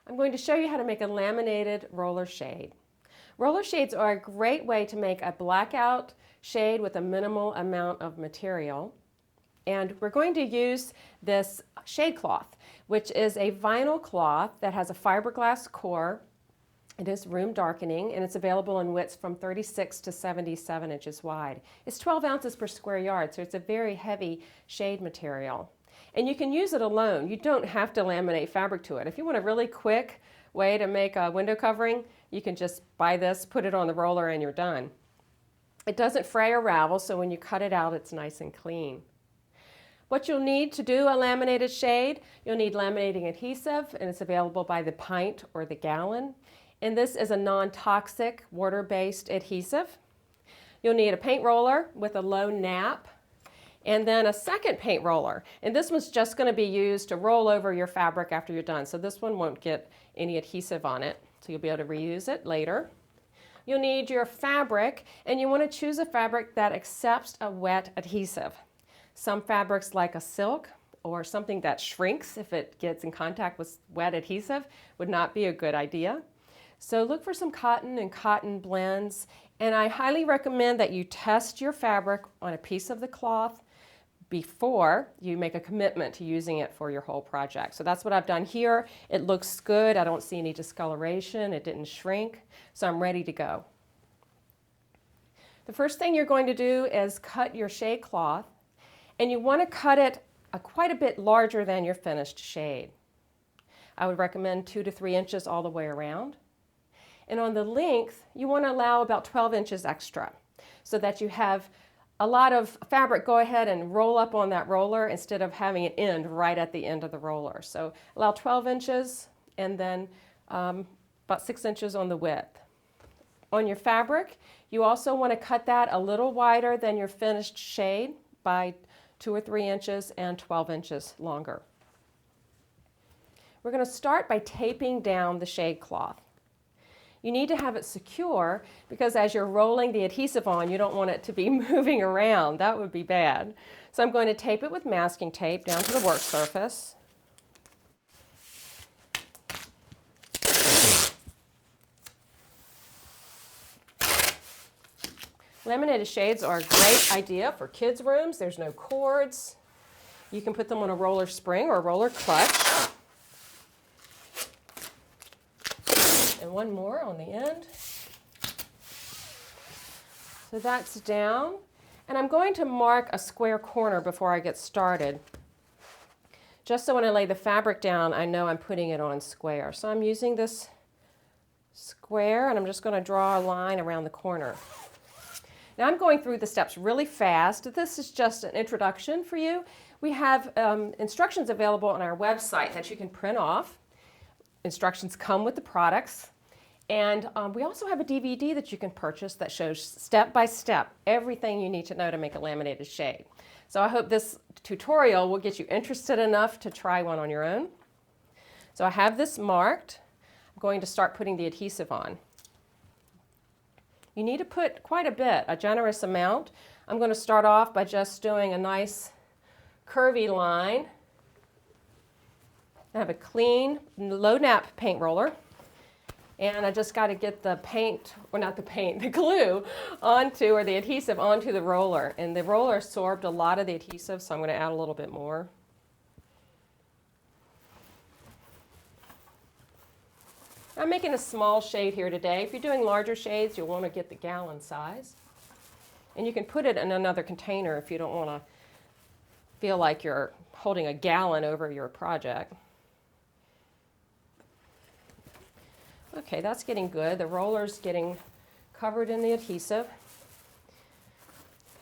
I'm going to show you how to make a laminated roller shade. Roller shades are a great way to make a blackout shade with a minimal amount of material. And we're going to use this shade cloth, which is a vinyl cloth that has a fiberglass core. It is room darkening, and it's available in widths from 36 to 77 inches wide. It's 12 ounces per square yard, so it's a very heavy shade material. And you can use it alone. You don't have to laminate fabric to it. If you want a really quick way to make a window covering, you can just buy this, put it on the roller, and you're done. It doesn't fray or ravel, so when you cut it out, it's nice and clean. What you'll need to do a laminated shade, you'll need laminating adhesive, and it's available by the pint or the gallon. And this is a non-toxic water-based adhesive. You'll need a paint roller with a low nap, and then a second paint roller. And this one's just going to be used to roll over your fabric after you're done. So this one won't get any adhesive on it, so you'll be able to reuse it later. You'll need your fabric, and you want to choose a fabric that accepts a wet adhesive. Some fabrics, like a silk or something that shrinks if it gets in contact with wet adhesive, would not be a good idea. So look for some cotton and cotton blends, and I highly recommend that you test your fabric on a piece of the cloth before you make a commitment to using it for your whole project. So that's what I've done here. It looks good. I don't see any discoloration. It didn't shrink, so I'm ready to go. The first thing you're going to do is cut your shade cloth, and you want to cut it quite a bit larger than your finished shade. I would recommend 2 to 3 inches all the way around. And on the length, you want to allow about 12 inches extra so that you have a lot of fabric go ahead and roll up on that roller instead of having it end right at the end of the roller. So allow 12 inches and then about 6 inches on the width. On your fabric, you also want to cut that a little wider than your finished shade by 2 or 3 inches and 12 inches longer. We're going to start by taping down the shade cloth. You need to have it secure because as you're rolling the adhesive on, you don't want it to be moving around. That would be bad. So I'm going to tape it with masking tape down to the work surface. Laminated shades are a great idea for kids' rooms. There's no cords. You can put them on a roller spring or a roller clutch. And one more on the end. So that's down. And I'm going to mark a square corner before I get started, just so when I lay the fabric down, I know I'm putting it on square. So I'm using this square, and I'm just going to draw a line around the corner. Now I'm going through the steps really fast. This is just an introduction for you. We have instructions available on our website that you can print off. Instructions come with the products. And we also have a DVD that you can purchase that shows step by step everything you need to know to make a laminated shade. So I hope this tutorial will get you interested enough to try one on your own. So I have this marked. I'm going to start putting the adhesive on. You need to put quite a bit, a generous amount. I'm going to start off by just doing a nice curvy line. I have a clean, low nap paint roller. And I just got to get the paint, or not the paint, the glue onto, or the adhesive onto the roller. And the roller absorbed a lot of the adhesive, so I'm going to add a little bit more. I'm making a small shade here today. If you're doing larger shades, you'll want to get the gallon size. And you can put it in another container if you don't want to feel like you're holding a gallon over your project. Okay, that's getting good. The roller's getting covered in the adhesive.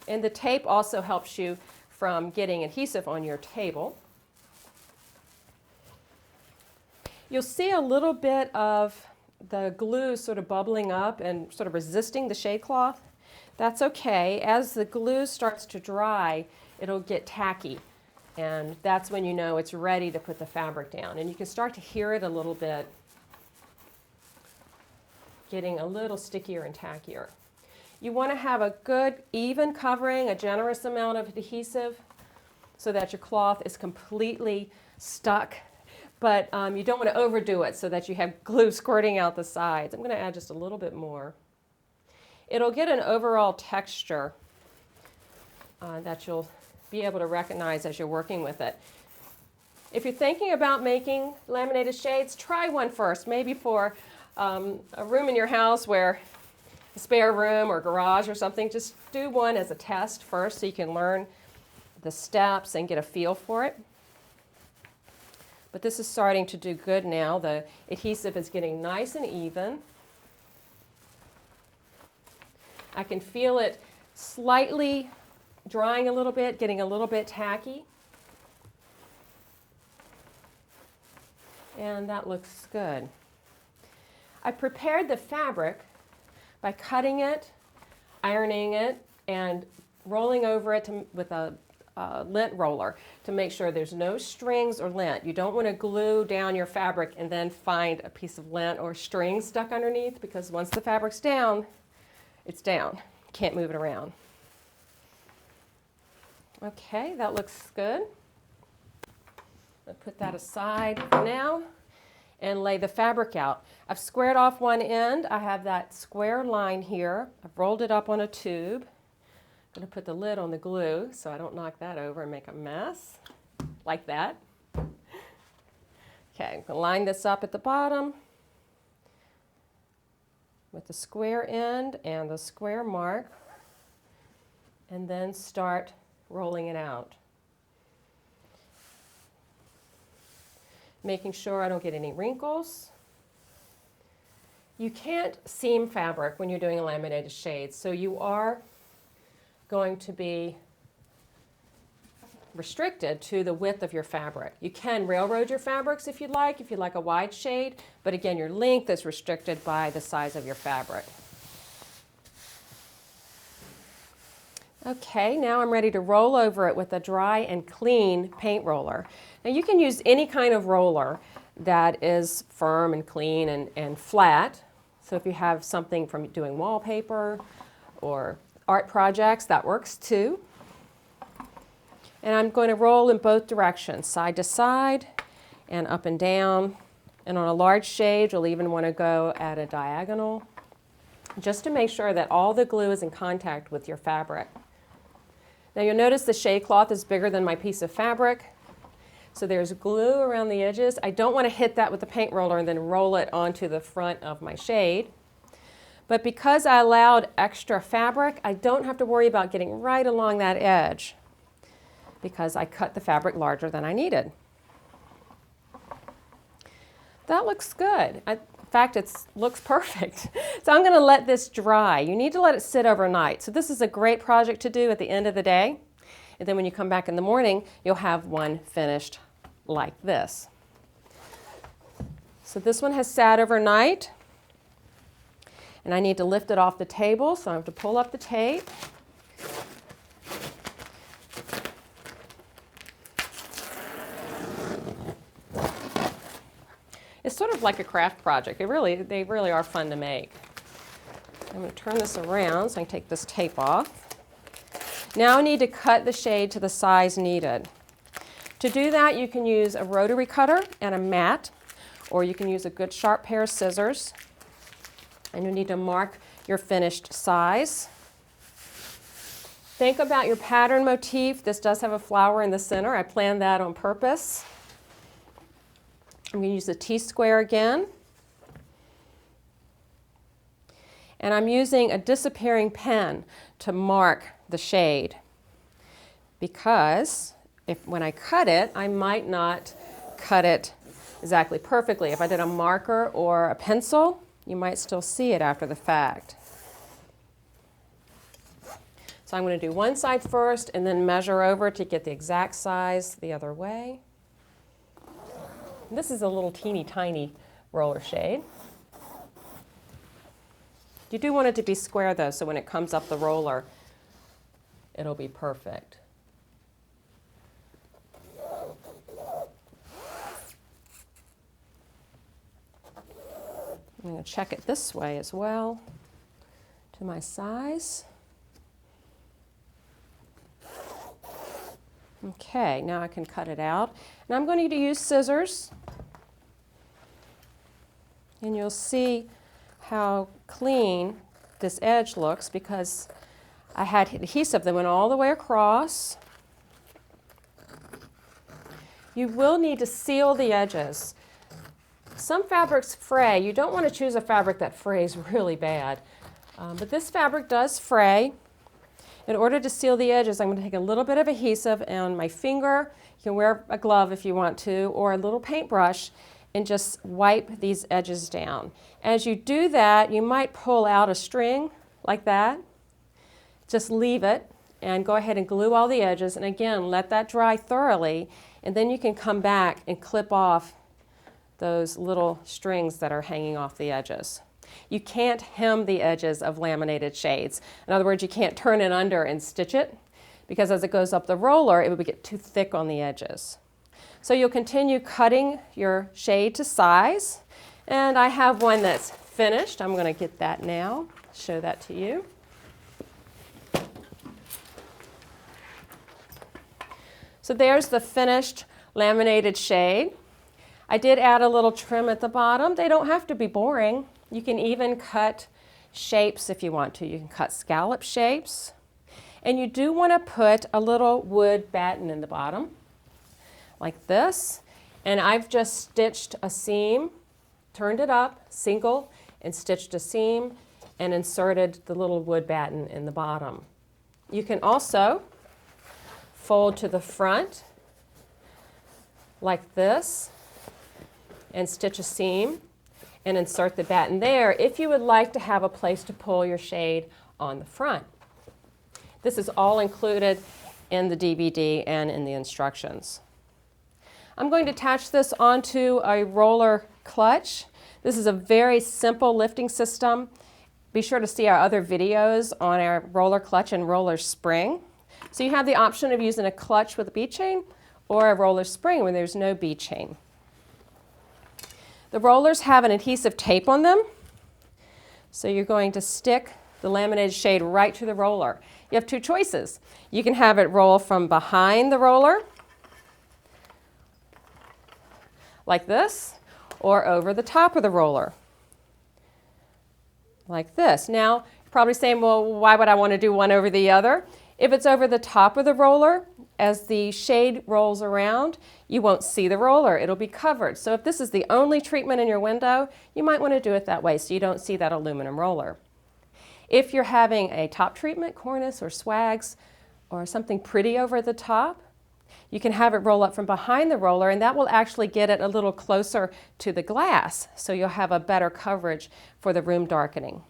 And the tape also helps you from getting adhesive on your table. You'll see a little bit of the glue sort of bubbling up and sort of resisting the shade cloth. That's okay. As the glue starts to dry, it'll get tacky. And that's when you know it's ready to put the fabric down. And you can start to hear it a little bit getting a little stickier and tackier. You want to have a good even covering, a generous amount of adhesive so that your cloth is completely stuck but you don't want to overdo it so that you have glue squirting out the sides. I'm going to add just a little bit more. It'll get an overall texture that you'll be able to recognize as you're working with it. If you're thinking about making laminated shades, try one first, maybe for a room in your house where a spare room or garage or something. Just do one as a test first so you can learn the steps and get a feel for it. But this is starting to do good now. The adhesive is getting nice and even. I can feel it slightly drying a little bit, getting a little bit tacky. And that looks good. I prepared the fabric by cutting it, ironing it, and rolling over it with a lint roller to make sure there's no strings or lint. You don't want to glue down your fabric and then find a piece of lint or string stuck underneath, because once the fabric's down, it's down. You can't move it around. Okay, that looks good. I'll put that aside for now and lay the fabric out. I've squared off one end. I have that square line here. I've rolled it up on a tube. I'm going to put the lid on the glue so I don't knock that over and make a mess like that. Okay, I'm going to line this up at the bottom with the square end and the square mark, and then start rolling it out. Making sure I don't get any wrinkles. You can't seam fabric when you're doing a laminated shade, so you are going to be restricted to the width of your fabric. You can railroad your fabrics if you'd like a wide shade, but again, your length is restricted by the size of your fabric. Okay, now I'm ready to roll over it with a dry and clean paint roller. Now you can use any kind of roller that is firm and clean and flat. So if you have something from doing wallpaper or art projects, that works too. And I'm going to roll in both directions, side to side and up and down. And on a large shade, you'll even want to go at a diagonal, just to make sure that all the glue is in contact with your fabric. Now you'll notice the shade cloth is bigger than my piece of fabric, so there's glue around the edges. I don't want to hit that with the paint roller and then roll it onto the front of my shade. But because I allowed extra fabric, I don't have to worry about getting right along that edge, because I cut the fabric larger than I needed. That looks good. In fact, it looks perfect. So I'm going to let this dry. You need to let it sit overnight. So this is a great project to do at the end of the day. And then when you come back in the morning, you'll have one finished like this. So this one has sat overnight. And I need to lift it off the table, so I have to pull up the tape. It's sort of like a craft project. They really are fun to make. I'm going to turn this around so I can take this tape off. Now I need to cut the shade to the size needed. To do that, you can use a rotary cutter and a mat, or you can use a good sharp pair of scissors. And you need to mark your finished size. Think about your pattern motif. This does have a flower in the center. I planned that on purpose. I'm going to use the T-square again. And I'm using a disappearing pen to mark the shade, because when I cut it, I might not cut it exactly perfectly. If I did a marker or a pencil, you might still see it after the fact. So I'm going to do one side first and then measure over to get the exact size the other way. This is a little teeny tiny roller shade. You do want it to be square though, so when it comes up the roller, it'll be perfect. I'm going to check it this way as well to my size. Okay, now I can cut it out. And I'm going to use scissors And you'll see how clean this edge looks because I had adhesive that went all the way across. You will need to seal the edges. Some fabrics fray. You don't want to choose a fabric that frays really bad. But this fabric does fray. In order to seal the edges, I'm going to take a little bit of adhesive on my finger. You can wear a glove if you want to, or a little paintbrush, and just wipe these edges down. As you do that, you might pull out a string like that. Just leave it and go ahead and glue all the edges. And again, let that dry thoroughly, and then you can come back and clip off those little strings that are hanging off the edges. You can't hem the edges of laminated shades. In other words, you can't turn it under and stitch it because as it goes up the roller, it would get too thick on the edges. So you'll continue cutting your shade to size. And I have one that's finished. I'm going to get that now, show that to you. So there's the finished laminated shade. I did add a little trim at the bottom. They don't have to be boring. You can even cut shapes if you want to. You can cut scallop shapes. And you do want to put a little wood batten in the bottom, like this. And I've just stitched a seam, turned it up, single, and stitched a seam, and inserted the little wood batten in the bottom. You can also fold to the front, like this, and stitch a seam and insert the batten there if you would like to have a place to pull your shade on the front. This is all included in the DVD and in the instructions. I'm going to attach this onto a roller clutch. This is a very simple lifting system. Be sure to see our other videos on our roller clutch and roller spring. So you have the option of using a clutch with a bead chain or a roller spring when there's no bead chain. The rollers have an adhesive tape on them, so you're going to stick the laminated shade right to the roller. You have two choices. You can have it roll from behind the roller, like this, or over the top of the roller, like this. Now, you're probably saying, well, why would I want to do one over the other? If it's over the top of the roller, as the shade rolls around, you won't see the roller. It'll be covered. So if this is the only treatment in your window, you might want to do it that way so you don't see that aluminum roller. If you're having a top treatment, cornice or swags, or something pretty over the top, you can have it roll up from behind the roller, and that will actually get it a little closer to the glass, so you'll have a better coverage for the room darkening.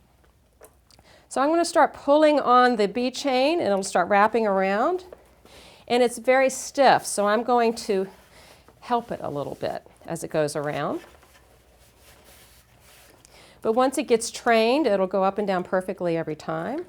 So I'm going to start pulling on the bead chain, and it'll start wrapping around. And it's very stiff, so I'm going to help it a little bit as it goes around. But once it gets trained, it'll go up and down perfectly every time.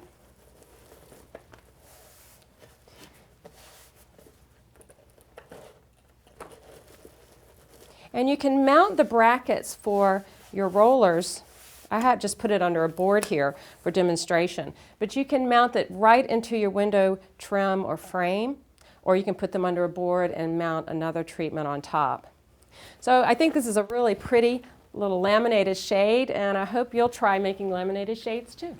And you can mount the brackets for your rollers. I had just put it under a board here for demonstration, but you can mount it right into your window trim or frame, or you can put them under a board and mount another treatment on top. So I think this is a really pretty little laminated shade, and I hope you'll try making laminated shades too.